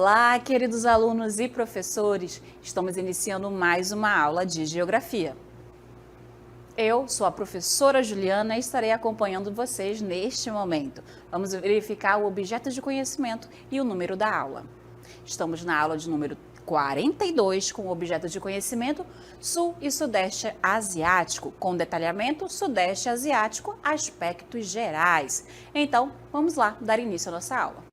Olá, queridos alunos e professores! Estamos iniciando mais uma aula de Geografia. Eu sou a professora Juliana e estarei acompanhando vocês neste momento. Vamos verificar o objeto de conhecimento e o número da aula. Estamos na aula de número 42 com o objeto de conhecimento Sul e Sudeste Asiático, com detalhamento Sudeste Asiático, aspectos gerais. Então, vamos lá dar início à nossa aula.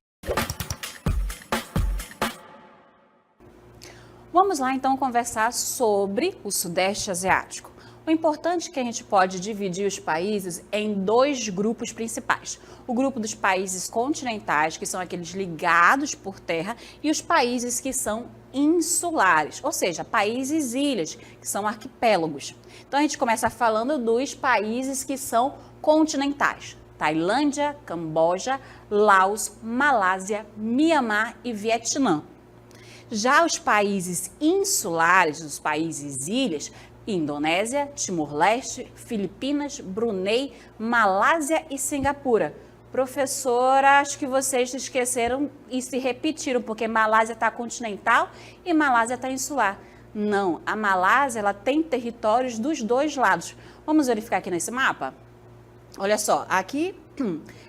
Vamos lá então conversar sobre o Sudeste Asiático. O importante é que a gente pode dividir os países em dois grupos principais. O grupo dos países continentais, que são aqueles ligados por terra, e os países que são insulares, ou seja, países ilhas, que são arquipélagos. Então a gente começa falando dos países que são continentais. Tailândia, Camboja, Laos, Malásia, Mianmar e Vietnã. Já os países insulares, os países ilhas, Indonésia, Timor-Leste, Filipinas, Brunei, Malásia e Singapura. Professora, acho que vocês se esqueceram e se repetiram, porque Malásia está continental e Malásia está insular. Não, a Malásia ela tem territórios dos dois lados. Vamos verificar aqui nesse mapa? Olha só, aqui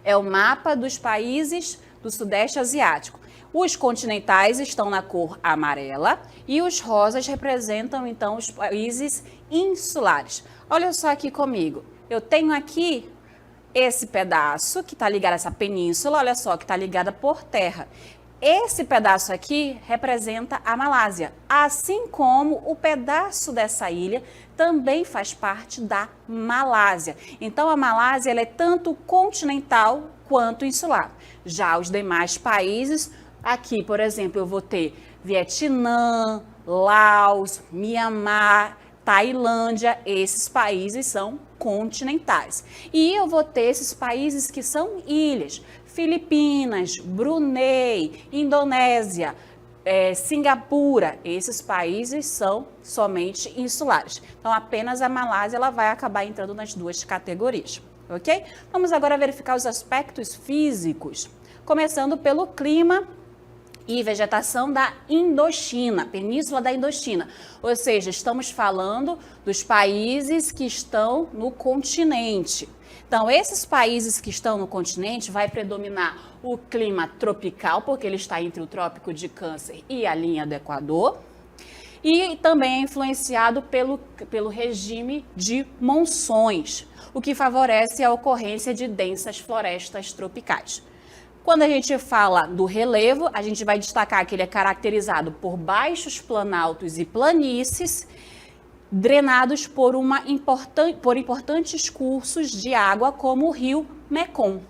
é o mapa dos países do Sudeste Asiático. Os continentais estão na cor amarela e os rosas representam, então, os países insulares. Olha só aqui comigo. Eu tenho aqui esse pedaço que está ligado a essa península, olha só, que está ligada por terra. Esse pedaço aqui representa a Malásia, assim como o pedaço dessa ilha também faz parte da Malásia. Então, a Malásia ela é tanto continental quanto insular. Já os demais países, aqui, por exemplo, eu vou ter Vietnã, Laos, Mianmar, Tailândia, esses países são continentais. E eu vou ter esses países que são ilhas, Filipinas, Brunei, Indonésia, Singapura, esses países são somente insulares. Então, apenas a Malásia ela vai acabar entrando nas duas categorias, ok? Vamos agora verificar os aspectos físicos, começando pelo clima e vegetação da Indochina, Península da Indochina. Ou seja, estamos falando dos países que estão no continente. Então, esses países que estão no continente vai predominar o clima tropical, porque ele está entre o Trópico de Câncer e a linha do Equador. E também é influenciado pelo regime de monções, o que favorece a ocorrência de densas florestas tropicais. Quando a gente fala do relevo, a gente vai destacar que ele é caracterizado por baixos planaltos e planícies, drenados por importantes cursos de água, como o rio Mekong.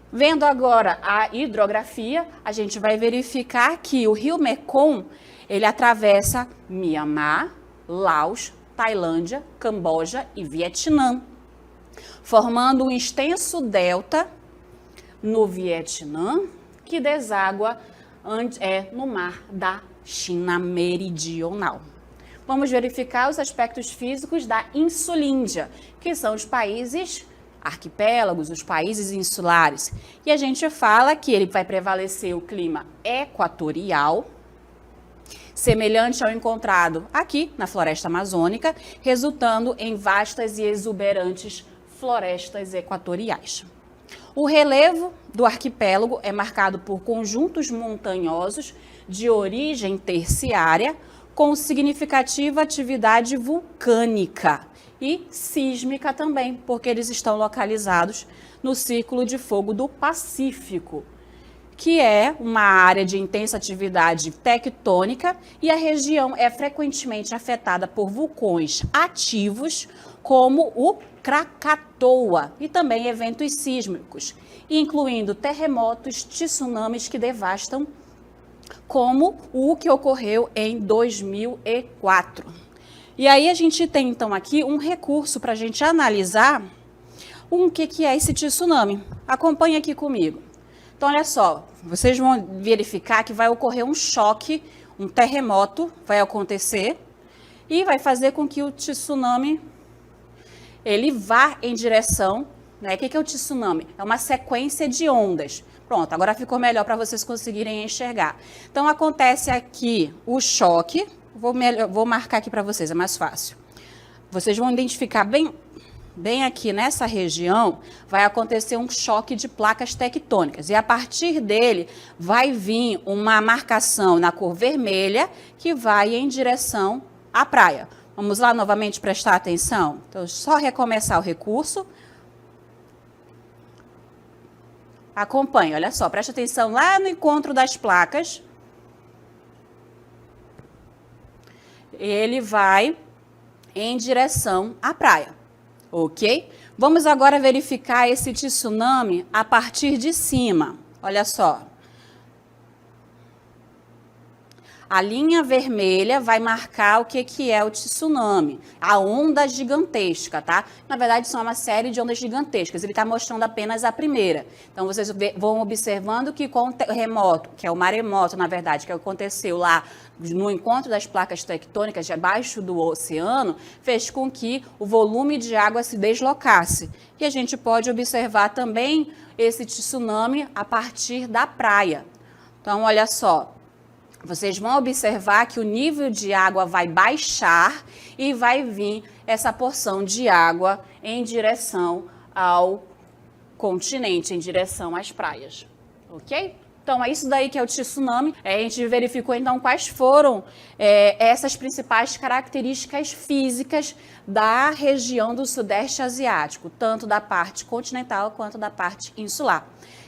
Vendo agora a hidrografia, a gente vai verificar que o rio Mekong, ele atravessa Mianmar, Laos, Tailândia, Camboja e Vietnã, formando um extenso delta no Vietnã, que deságua no mar da China Meridional. Vamos verificar os aspectos físicos da Insulíndia, que são os países arquipélagos, os países insulares. E a gente fala que ele vai prevalecer o clima equatorial, semelhante ao encontrado aqui na floresta amazônica, resultando em vastas e exuberantes florestas equatoriais. O relevo do arquipélago é marcado por conjuntos montanhosos de origem terciária, com significativa atividade vulcânica e sísmica também, porque eles estão localizados no Círculo de Fogo do Pacífico, que é uma área de intensa atividade tectônica, e a região é frequentemente afetada por vulcões ativos, como o Krakatoa, e também eventos sísmicos, incluindo terremotos, tsunamis que devastam, como o que ocorreu em 2004. E aí a gente tem então aqui um recurso para a gente analisar o que é esse tsunami. Acompanhe aqui comigo. Então, olha só, vocês vão verificar que vai ocorrer um choque, um terremoto vai acontecer e vai fazer com que o tsunami ele vá em direção, né? O que é o tsunami? É uma sequência de ondas. Pronto, agora ficou melhor para vocês conseguirem enxergar. Então, acontece aqui o choque. Vou marcar aqui para vocês, é mais fácil. Vocês vão identificar bem aqui nessa região, vai acontecer um choque de placas tectônicas. E a partir dele, vai vir uma marcação na cor vermelha que vai em direção à praia. Vamos lá novamente prestar atenção? Então, só recomeçar o recurso. Acompanhe, olha só, preste atenção lá no encontro das placas. Ele vai em direção à praia, ok? Vamos agora verificar esse tsunami a partir de cima. Olha só. A linha vermelha vai marcar o que é o tsunami, a onda gigantesca, tá? Na verdade, são uma série de ondas gigantescas. Ele está mostrando apenas a primeira. Então, vocês vão observando que com o terremoto, que é o maremoto, na verdade, que aconteceu lá no encontro das placas tectônicas debaixo do oceano, fez com que o volume de água se deslocasse. E a gente pode observar também esse tsunami a partir da praia. Então, olha só. Vocês vão observar que o nível de água vai baixar e vai vir essa porção de água em direção ao continente, em direção às praias, ok? Então, é isso daí que é o tsunami. A gente verificou, então, quais foram essas principais características físicas da região do Sudeste Asiático, tanto da parte continental quanto da parte insular.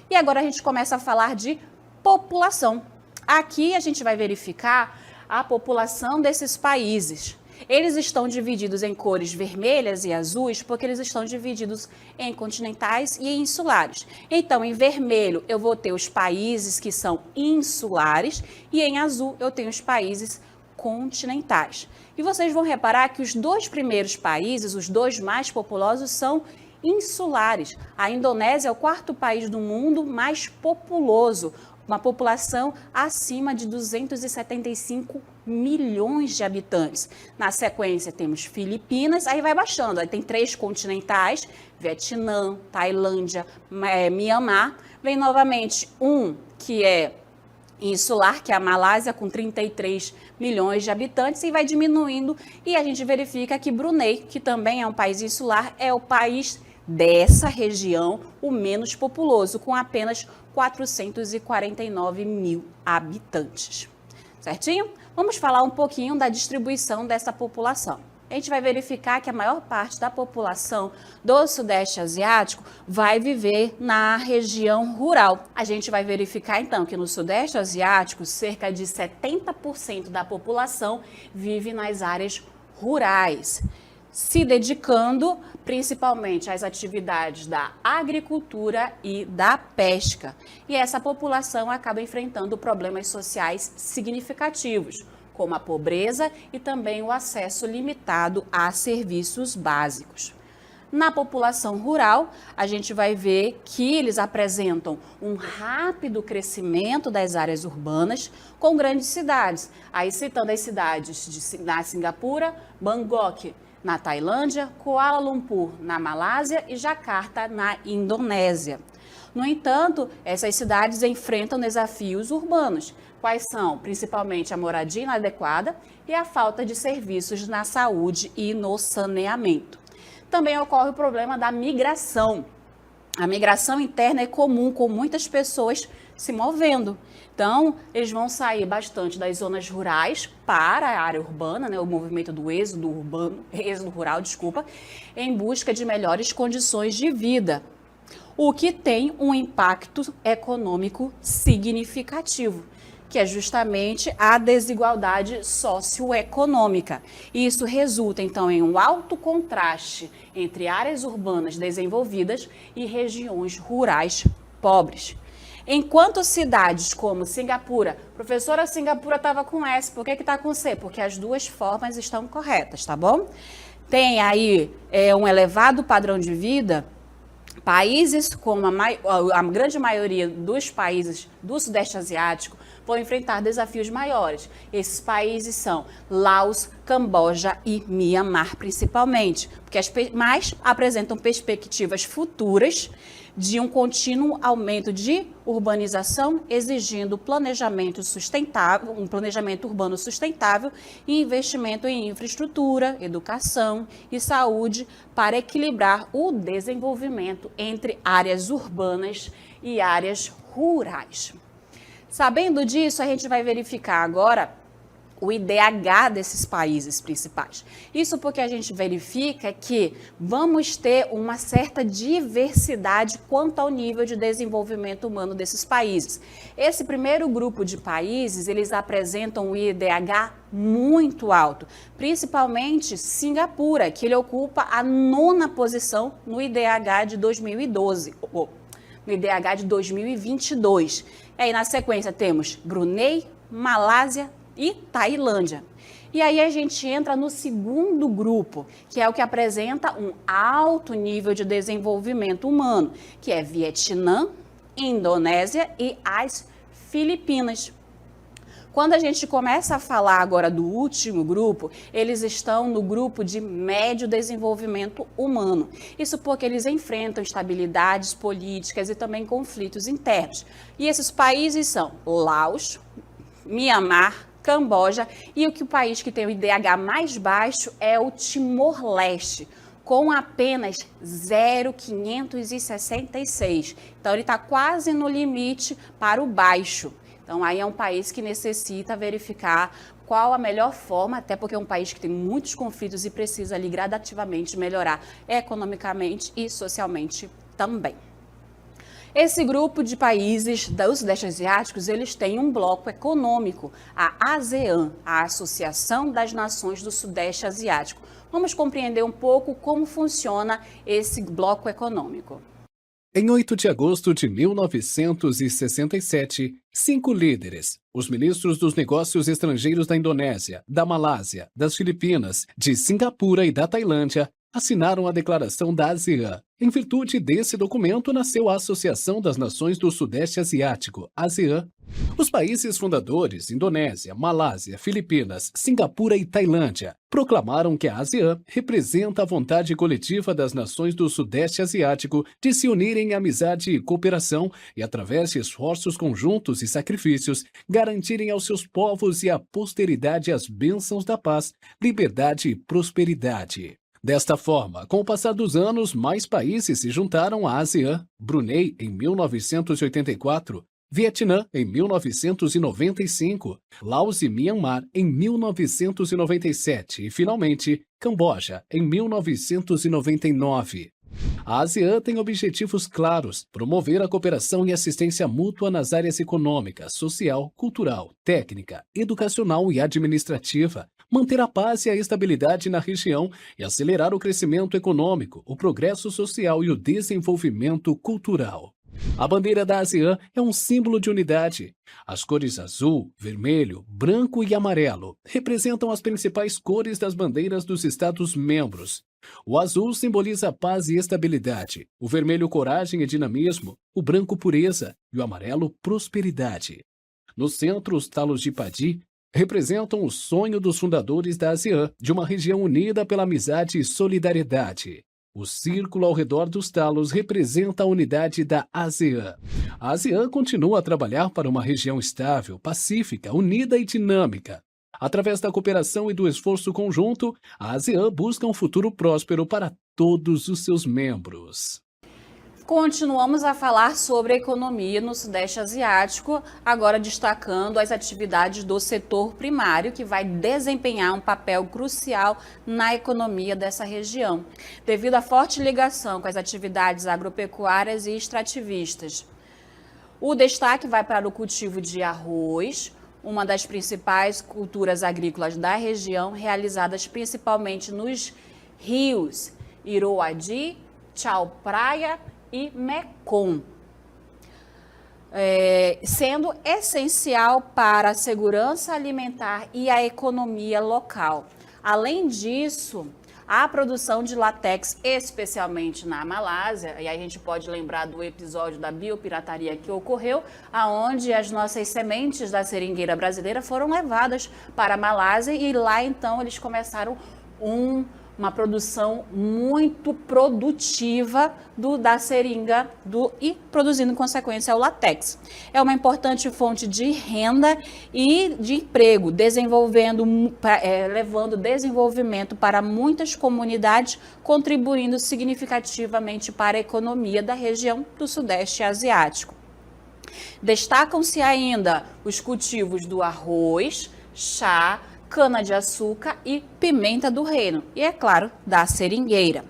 E agora a gente começa a falar de população. Aqui a gente vai verificar a população desses países. Eles estão divididos em cores vermelhas e azuis porque eles estão divididos em continentais e insulares. Então, em vermelho eu vou ter os países que são insulares e em azul eu tenho os países continentais. E vocês vão reparar que os dois primeiros países, os dois mais populosos, são insulares. A Indonésia é o quarto país do mundo mais populoso, uma população acima de 275 milhões de habitantes. Na sequência, temos Filipinas, aí vai baixando. Aí tem 3 continentais, Vietnã, Tailândia, Mianmar. Vem novamente um que é insular, que é a Malásia, com 33 milhões de habitantes, e vai diminuindo. E a gente verifica que Brunei, que também é um país insular, é o país dessa região o menos populoso, com apenas 449 mil habitantes. Certinho? Vamos falar um pouquinho da distribuição dessa população. A gente vai verificar que a maior parte da população do Sudeste Asiático vai viver na região rural. A gente vai verificar, então, que no Sudeste Asiático, cerca de 70% da população vive nas áreas rurais, se dedicando principalmente às atividades da agricultura e da pesca. E essa população acaba enfrentando problemas sociais significativos, como a pobreza e também o acesso limitado a serviços básicos. Na população rural, a gente vai ver que eles apresentam um rápido crescimento das áreas urbanas com grandes cidades. Aí citando as cidades da Singapura, Bangkok, na Tailândia, Kuala Lumpur, na Malásia e Jakarta, na Indonésia. No entanto, essas cidades enfrentam desafios urbanos. Quais são? Principalmente a moradia inadequada e a falta de serviços na saúde e no saneamento. Também ocorre o problema da migração. A migração interna é comum, com muitas pessoas se movendo. Então, eles vão sair bastante das zonas rurais para a área urbana, né, o movimento do êxodo rural, em busca de melhores condições de vida, o que tem um impacto econômico significativo, que é justamente a desigualdade socioeconômica. E isso resulta, então, em um alto contraste entre áreas urbanas desenvolvidas e regiões rurais pobres. Enquanto cidades como Singapura, professora, Singapura estava com S, por que está com C? Porque as duas formas estão corretas, tá bom? Tem aí um elevado padrão de vida. Países como a grande maioria dos países do Sudeste Asiático vão enfrentar desafios maiores. Esses países são Laos, Camboja e Mianmar, principalmente, porque mais apresentam perspectivas futuras de um contínuo aumento de urbanização, exigindo planejamento sustentável, um planejamento urbano sustentável e investimento em infraestrutura, educação e saúde para equilibrar o desenvolvimento entre áreas urbanas e áreas rurais. Sabendo disso, a gente vai verificar agora o IDH desses países principais. Isso porque a gente verifica que vamos ter uma certa diversidade quanto ao nível de desenvolvimento humano desses países. Esse primeiro grupo de países, eles apresentam um IDH muito alto, principalmente Singapura, que ele ocupa a 9ª posição no IDH de 2012, no IDH de 2022. E aí, na sequência, temos Brunei, Malásia e Tailândia. E aí a gente entra no segundo grupo, que é o que apresenta um alto nível de desenvolvimento humano, que é Vietnã, Indonésia e as Filipinas. Quando a gente começa a falar agora do último grupo, eles estão no grupo de médio desenvolvimento humano. Isso porque eles enfrentam instabilidades políticas e também conflitos internos. E esses países são Laos, Mianmar, Camboja e o país que tem o IDH mais baixo é o Timor-Leste, com apenas 0,566. Então, ele está quase no limite para o baixo. Então, aí é um país que necessita verificar qual a melhor forma, até porque é um país que tem muitos conflitos e precisa ali gradativamente melhorar economicamente e socialmente também. Esse grupo de países do Sudeste Asiáticos, eles têm um bloco econômico, a ASEAN, a Associação das Nações do Sudeste Asiático. Vamos compreender um pouco como funciona esse bloco econômico. Em 8 de agosto de 1967, 5 líderes, os ministros dos negócios estrangeiros da Indonésia, da Malásia, das Filipinas, de Singapura e da Tailândia, assinaram a Declaração da ASEAN. Em virtude desse documento, nasceu a Associação das Nações do Sudeste Asiático, ASEAN. Os países fundadores, Indonésia, Malásia, Filipinas, Singapura e Tailândia, proclamaram que a ASEAN representa a vontade coletiva das nações do Sudeste Asiático de se unirem em amizade e cooperação e, através de esforços conjuntos e sacrifícios, garantirem aos seus povos e à posteridade as bênçãos da paz, liberdade e prosperidade. Desta forma, com o passar dos anos, mais países se juntaram à ASEAN: Brunei em 1984, Vietnã em 1995, Laos e Mianmar em 1997 e, finalmente, Camboja em 1999. A ASEAN tem objetivos claros: promover a cooperação e assistência mútua nas áreas econômica, social, cultural, técnica, educacional e administrativa, manter a paz e a estabilidade na região e acelerar o crescimento econômico, o progresso social e o desenvolvimento cultural. A bandeira da ASEAN é um símbolo de unidade. As cores azul, vermelho, branco e amarelo representam as principais cores das bandeiras dos Estados-membros. O azul simboliza paz e estabilidade, o vermelho coragem e dinamismo, o branco pureza e o amarelo prosperidade. No centro, os talos de Padi representam o sonho dos fundadores da ASEAN, de uma região unida pela amizade e solidariedade. O círculo ao redor dos talos representa a unidade da ASEAN. A ASEAN continua a trabalhar para uma região estável, pacífica, unida e dinâmica. Através da cooperação e do esforço conjunto, a ASEAN busca um futuro próspero para todos os seus membros. Continuamos a falar sobre a economia no Sudeste Asiático, agora destacando as atividades do setor primário, que vai desempenhar um papel crucial na economia dessa região, devido à forte ligação com as atividades agropecuárias e extrativistas. O destaque vai para o cultivo de arroz, uma das principais culturas agrícolas da região, realizadas principalmente nos rios Irrawaddy, Chao Phraya e Mekong, sendo essencial para a segurança alimentar e a economia local. Além disso, a produção de látex, especialmente na Malásia, e aí a gente pode lembrar do episódio da biopirataria que ocorreu, aonde as nossas sementes da seringueira brasileira foram levadas para a Malásia e lá então eles começaram uma produção muito produtiva da seringa e produzindo em consequência o látex. É uma importante fonte de renda e de emprego, levando desenvolvimento para muitas comunidades, contribuindo significativamente para a economia da região do Sudeste Asiático. Destacam-se ainda os cultivos do arroz, chá, cana-de-açúcar e pimenta do reino, e é claro, da seringueira.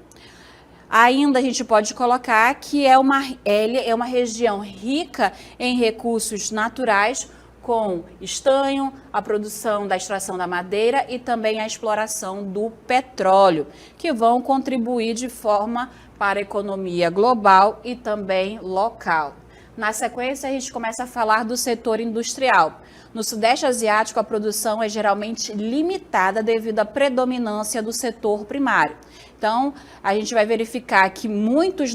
Ainda a gente pode colocar que é uma região rica em recursos naturais, com estanho, a produção da extração da madeira e também a exploração do petróleo, que vão contribuir de forma para a economia global e também local. Na sequência, a gente começa a falar do setor industrial. No Sudeste Asiático, a produção é geralmente limitada devido à predominância do setor primário. Então, a gente vai verificar que muitos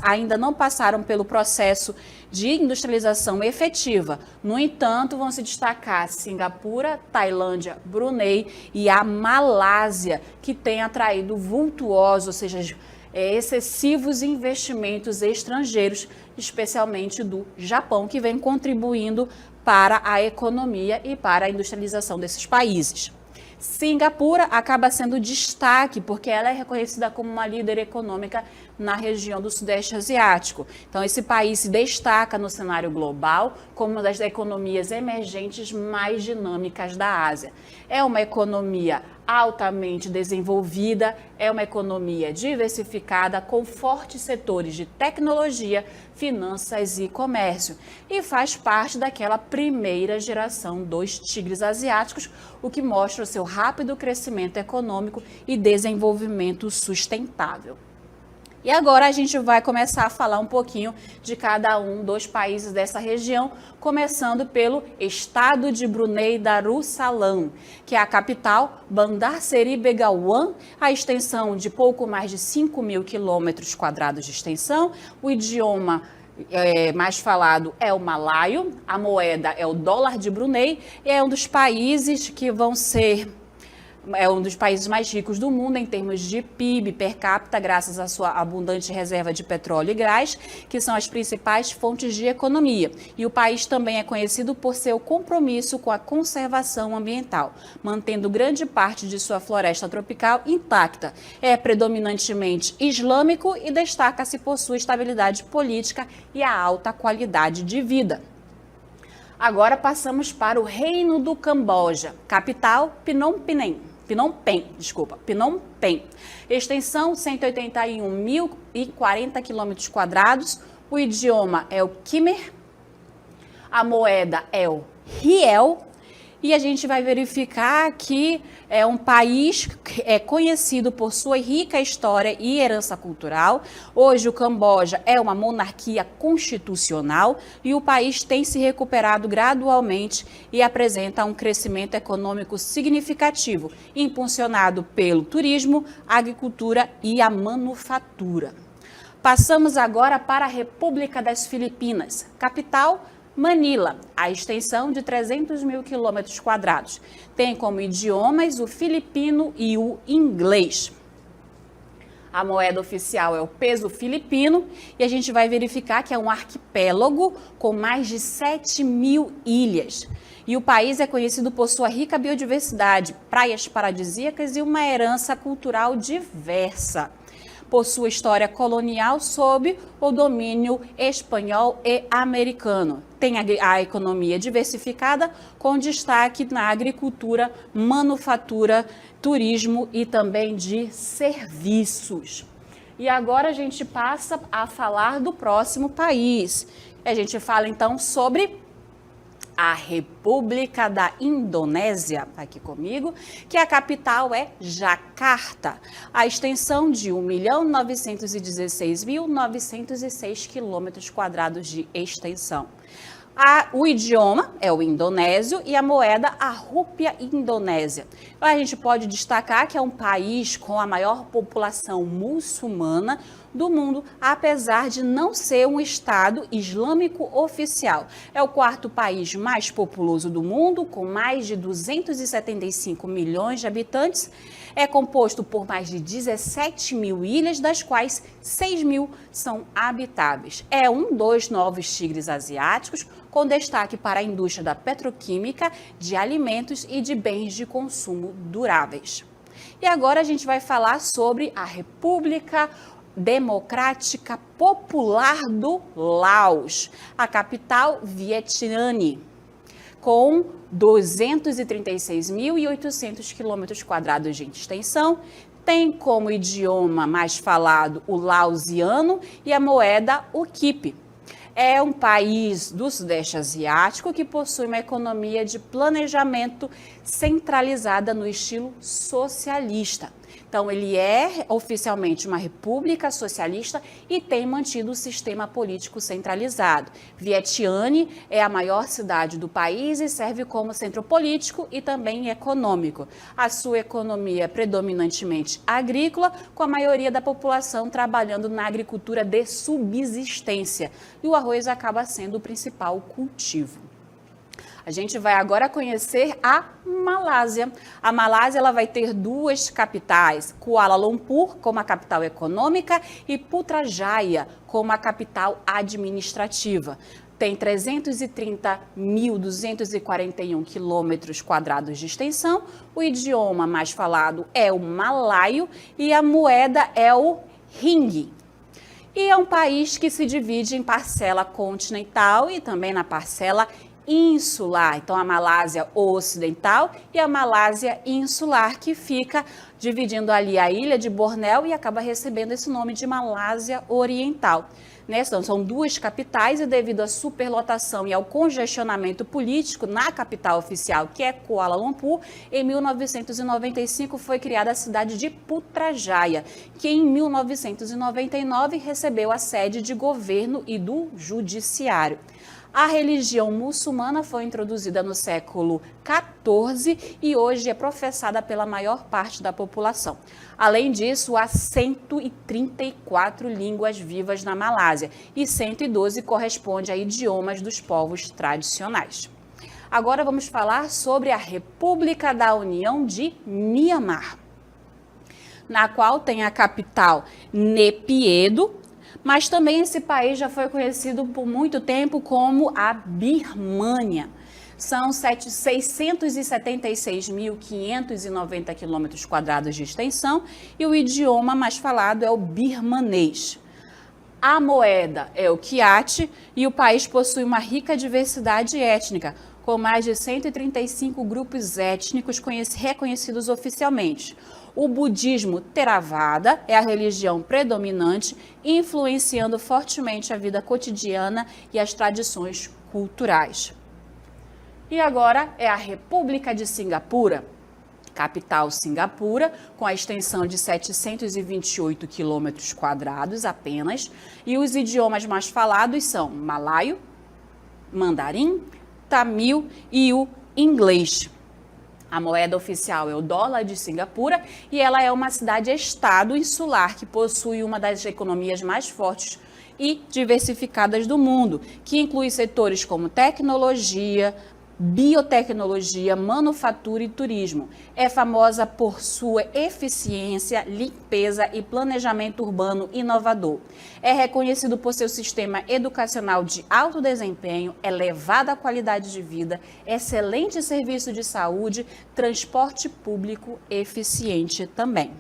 ainda não passaram pelo processo de industrialização efetiva. No entanto, vão se destacar Singapura, Tailândia, Brunei e a Malásia, que tem atraído vultuosos, ou seja, excessivos investimentos estrangeiros, especialmente do Japão, que vem contribuindo para a economia e para a industrialização desses países. Singapura acaba sendo destaque porque ela é reconhecida como uma líder econômica na região do Sudeste Asiático. Então, esse país se destaca no cenário global como uma das economias emergentes mais dinâmicas da Ásia. É uma economia altamente desenvolvida, é uma economia diversificada com fortes setores de tecnologia, finanças e comércio e faz parte daquela primeira geração dos tigres asiáticos, o que mostra o seu rápido crescimento econômico e desenvolvimento sustentável. E agora a gente vai começar a falar um pouquinho de cada um dos países dessa região, começando pelo estado de Brunei Darussalam, que é a capital, Bandar Seri Begawan, a extensão de pouco mais de 5.000 quilômetros quadrados de extensão, o idioma mais falado é o malaio, a moeda é o dólar de Brunei, e é um dos países que vão ser... É um dos países mais ricos do mundo em termos de PIB per capita, graças à sua abundante reserva de petróleo e gás, que são as principais fontes de economia. E o país também é conhecido por seu compromisso com a conservação ambiental, mantendo grande parte de sua floresta tropical intacta. É predominantemente islâmico e destaca-se por sua estabilidade política e a alta qualidade de vida. Agora passamos para o Reino do Camboja, capital Phnom Penh. Extensão 181.040 quilômetros quadrados. O idioma é o Khmer. A moeda é o Riel. E a gente vai verificar que é um país que é conhecido por sua rica história e herança cultural. Hoje o Camboja é uma monarquia constitucional e o país tem se recuperado gradualmente e apresenta um crescimento econômico significativo, impulsionado pelo turismo, agricultura e a manufatura. Passamos agora para a República das Filipinas, capital Manila, a extensão de 300.000 quilômetros quadrados. Tem como idiomas o filipino e o inglês. A moeda oficial é o peso filipino e a gente vai verificar que é um arquipélago com mais de 7.000 ilhas. E o país é conhecido por sua rica biodiversidade, praias paradisíacas e uma herança cultural diversa. Por sua história colonial sob o domínio espanhol e americano. Tem a economia diversificada, com destaque na agricultura, manufatura, turismo e também de serviços. E agora a gente passa a falar do próximo país. A gente fala então sobre a República da Indonésia, aqui comigo, que a capital é Jakarta, a extensão de 1.916.906 quilômetros quadrados de extensão. O idioma é o indonésio e a moeda a rúpia indonésia. A gente pode destacar que é um país com a maior população muçulmana do mundo, apesar de não ser um Estado islâmico oficial. É o quarto país mais populoso do mundo, com mais de 275 milhões de habitantes. É composto por mais de 17 mil ilhas, das quais 6 mil são habitáveis. É um dos novos tigres asiáticos, com destaque para a indústria da petroquímica, de alimentos e de bens de consumo duráveis. E agora a gente vai falar sobre a República Democrática Popular do Laos, a capital Vientiane, com 236.800 quilômetros quadrados de extensão. Tem como idioma mais falado o laosiano e a moeda o kipe. É um país do Sudeste Asiático que possui uma economia de planejamento centralizada no estilo socialista. Então, ele é oficialmente uma república socialista e tem mantido o sistema político centralizado. Vientiane é a maior cidade do país e serve como centro político e também econômico. A sua economia é predominantemente agrícola, com a maioria da população trabalhando na agricultura de subsistência. E o arroz acaba sendo o principal cultivo. A gente vai agora conhecer a Malásia. A Malásia ela vai ter duas capitais, Kuala Lumpur como a capital econômica e Putrajaya como a capital administrativa. Tem 330.241 quilômetros quadrados de extensão. O idioma mais falado é o malaio e a moeda é o ringgit. E é um país que se divide em parcela continental e também na parcela insular. Então, a Malásia Ocidental e a Malásia Insular, que fica dividindo ali a ilha de Bornéu e acaba recebendo esse nome de Malásia Oriental. Então, são duas capitais e devido à superlotação e ao congestionamento político na capital oficial, que é Kuala Lumpur, em 1995 foi criada a cidade de Putrajaya, que em 1999 recebeu a sede de governo e do judiciário. A religião muçulmana foi introduzida no século XIV e hoje é professada pela maior parte da população. Além disso, há 134 línguas vivas na Malásia e 112 corresponde a idiomas dos povos tradicionais. Agora vamos falar sobre a República da União de Mianmar, na qual tem a capital Naypyidaw. Mas também esse país já foi conhecido por muito tempo como a Birmânia. São 676.590 quilômetros quadrados de extensão e o idioma mais falado é o birmanês. A moeda é o kyat e o país possui uma rica diversidade étnica, com mais de 135 grupos étnicos reconhecidos oficialmente. O budismo Theravada é a religião predominante, influenciando fortemente a vida cotidiana e as tradições culturais. E agora é a República de Singapura, capital Singapura, com a extensão de 728 quilômetros quadrados apenas, e os idiomas mais falados são malaio, mandarim, tamil e o inglês. A moeda oficial é o dólar de Singapura e ela é uma cidade-estado insular que possui uma das economias mais fortes e diversificadas do mundo, que inclui setores como tecnologia, biotecnologia, manufatura e turismo. É famosa por sua eficiência, limpeza e planejamento urbano inovador. É reconhecido por seu sistema educacional de alto desempenho, elevada qualidade de vida, excelente serviço de saúde, transporte público eficiente também.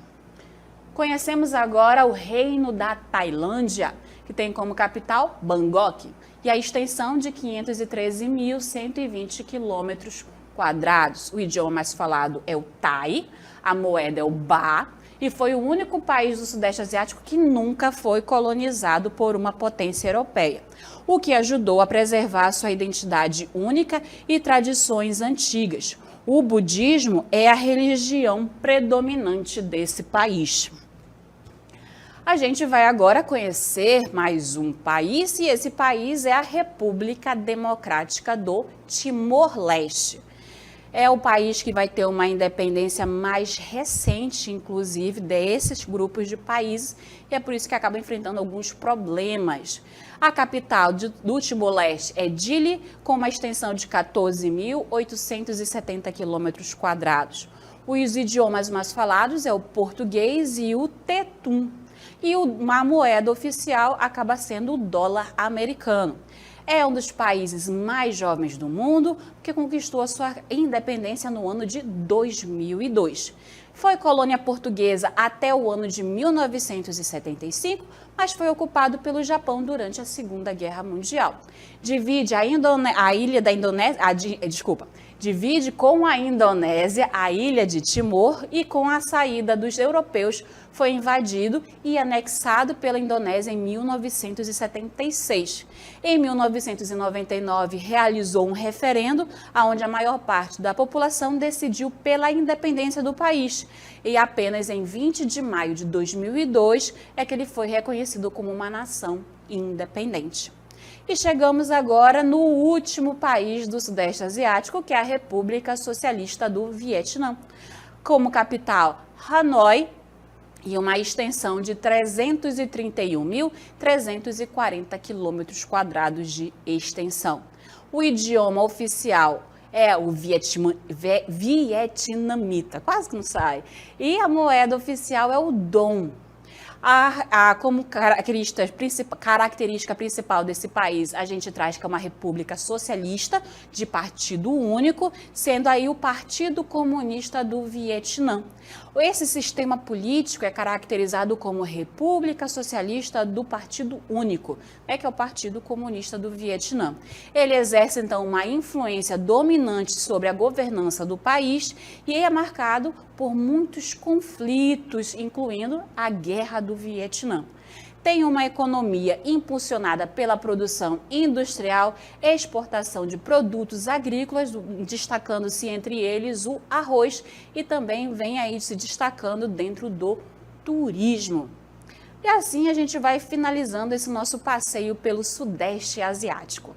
Conhecemos agora o Reino da Tailândia, que tem como capital Bangkok, e a extensão de 513.120 quilômetros quadrados. O idioma mais falado é o Thai, a moeda é o Baht, e foi o único país do Sudeste Asiático que nunca foi colonizado por uma potência europeia, o que ajudou a preservar sua identidade única e tradições antigas. O budismo é a religião predominante desse país. A gente vai agora conhecer mais um país e esse país é a República Democrática do Timor-Leste. É o país que vai ter uma independência mais recente, inclusive, desses grupos de países, e é por isso que acaba enfrentando alguns problemas. A capital do Timor-Leste é Dili, com uma extensão de 14.870 quilômetros quadrados. Os idiomas mais falados é o português e o tetum. E uma moeda oficial acaba sendo o dólar americano. É um dos países mais jovens do mundo, que conquistou a sua independência no ano de 2002. Foi colônia portuguesa até o ano de 1975, mas foi ocupado pelo Japão durante a Segunda Guerra Mundial. Divide divide com a Indonésia a ilha de Timor e com a saída dos europeus foi invadido e anexado pela Indonésia em 1976. Em 1999 realizou um referendo onde a maior parte da população decidiu pela independência do país e apenas em 20 de maio de 2002 é que ele foi reconhecido como uma nação independente. E chegamos agora no último país do Sudeste Asiático, que é a República Socialista do Vietnã. Como capital, Hanoi, e uma extensão de 331.340 quilômetros quadrados de extensão. O idioma oficial é o vietnamita, quase que não sai, e a moeda oficial é o dong. Como característica principal desse país, a gente traz que é uma república socialista de partido único, sendo aí o Partido Comunista do Vietnã. Esse sistema político é caracterizado como República Socialista do Partido Único, que é o Partido Comunista do Vietnã. Ele exerce, então, uma influência dominante sobre a governança do país e é marcado por muitos conflitos, incluindo a Guerra do Vietnã. Tem uma economia impulsionada pela produção industrial, exportação de produtos agrícolas, destacando-se entre eles o arroz, e também vem aí se destacando dentro do turismo. E assim a gente vai finalizando esse nosso passeio pelo Sudeste Asiático.